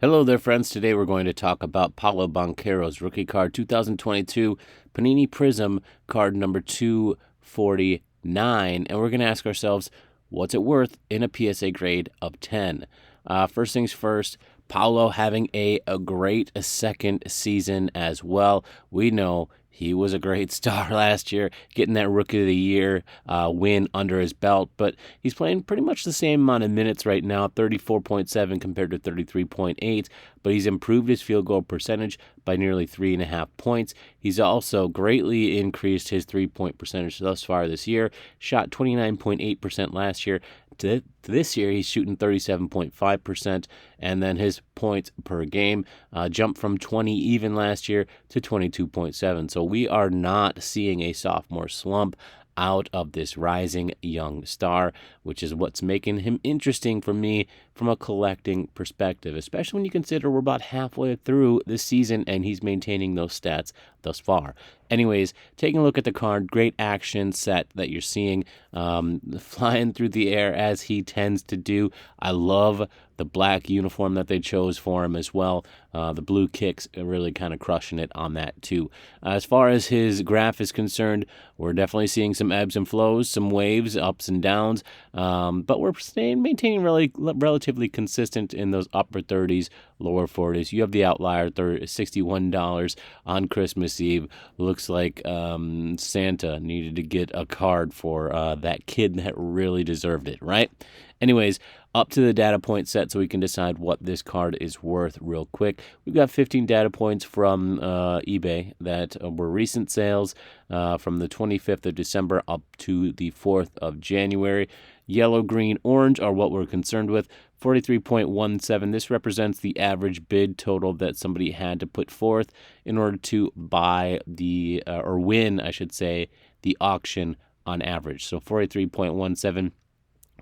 Hello there, friends. Today we're going to talk about Paolo Banchero's rookie card 2022 Panini Prizm card number 249. And we're going to ask ourselves, what's it worth in a PSA grade of 10? First things first, Paolo having a great second season as well. We know he was a great star last year, getting that Rookie of the Year win under his belt, but he's playing pretty much the same amount of minutes right now, 34.7 compared to 33.8, but he's improved his field goal percentage by nearly 3.5 points. He's also greatly increased his three-point percentage thus far this year, shot 29.8% last year. To this year, he's shooting 37.5%, and then his points per game jumped from 20 even last year to 22.7. So we are not seeing a sophomore slump out of this rising young star, which is what's making him interesting for me from a collecting perspective, especially when you consider we're about halfway through the season and he's maintaining those stats thus far. Anyways, taking a look at the card, great action set that you're seeing, flying through the air as he tends to do. I love the black uniform that they chose for him as well. The blue kicks really kind of crushing it on that too. As far as his graph is concerned, we're definitely seeing some ebbs and flows, some waves, ups and downs, but we're maintaining relatively consistent in those upper 30s, lower 40s. You have the outlier, $61 on Christmas Eve. Looks like Santa needed to get a card for that kid that really deserved it, right? Anyways, up to the data point set so we can decide what this card is worth real quick. We've got 15 data points from eBay that were recent sales from the 25th of December up to the 4th of January. Yellow, green, orange are what we're concerned with. 43.17. This represents the average bid total that somebody had to put forth in order to buy or win, I should say, the auction on average. So 43.17.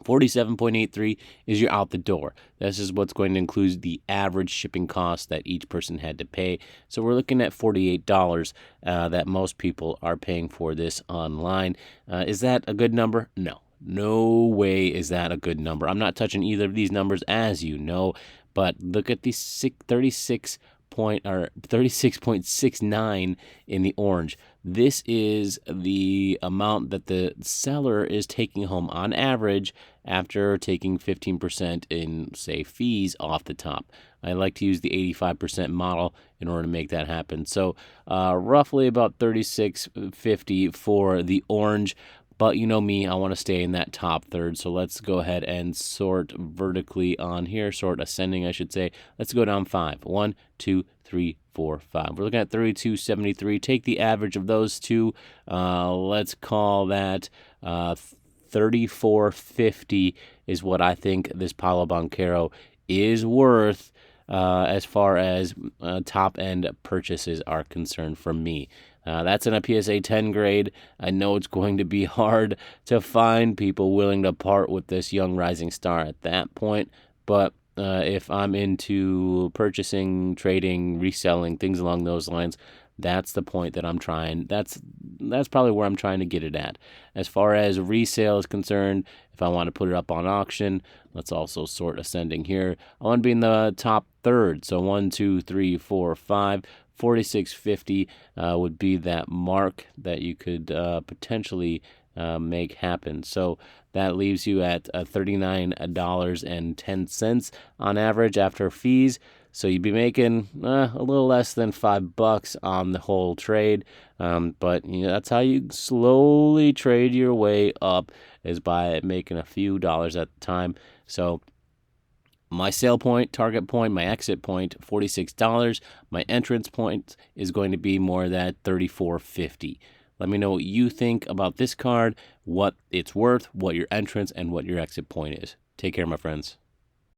47.83 is your out the door. This is what's going to include the average shipping cost that each person had to pay. So we're looking at $48 that most people are paying for this online. Is that a good number? No. No way is that a good number. I'm not touching either of these numbers, as you know, but look at the 36.69 in the orange. This is the amount that the seller is taking home on average after taking 15% in, say, fees off the top. I like to use the 85% model in order to make that happen. So roughly about $36.50 for the orange. But you know me, I want to stay in that top third. So let's go ahead and sort vertically on here, sort ascending, I should say. Let's go down 5. 1, 2, 3, 4, 5. We're looking at 32.73. Take the average of those two. Let's call that 34.50 is what I think this Paolo Bancherò is worth as far as top-end purchases are concerned for me. That's in a PSA 10 grade. I know it's going to be hard to find people willing to part with this young rising star at that point, but if I'm into purchasing, trading, reselling, things along those lines, that's the point that I'm trying. That's probably where I'm trying to get it at. As far as resale is concerned, if I want to put it up on auction, let's also sort ascending here. I want to be in the top third. So 1, 2, 3, 4, 5. 46.50 would be that mark that you could potentially make happen. So that leaves you at $39.10 on average after fees. So you'd be making a little less than $5 on the whole trade. But that's how you slowly trade your way up, is by making a few dollars at the time. So my sale point, target point, my exit point, $46. My entrance point is going to be more than $34.50. Let me know what you think about this card, what it's worth, what your entrance and what your exit point is. Take care, my friends.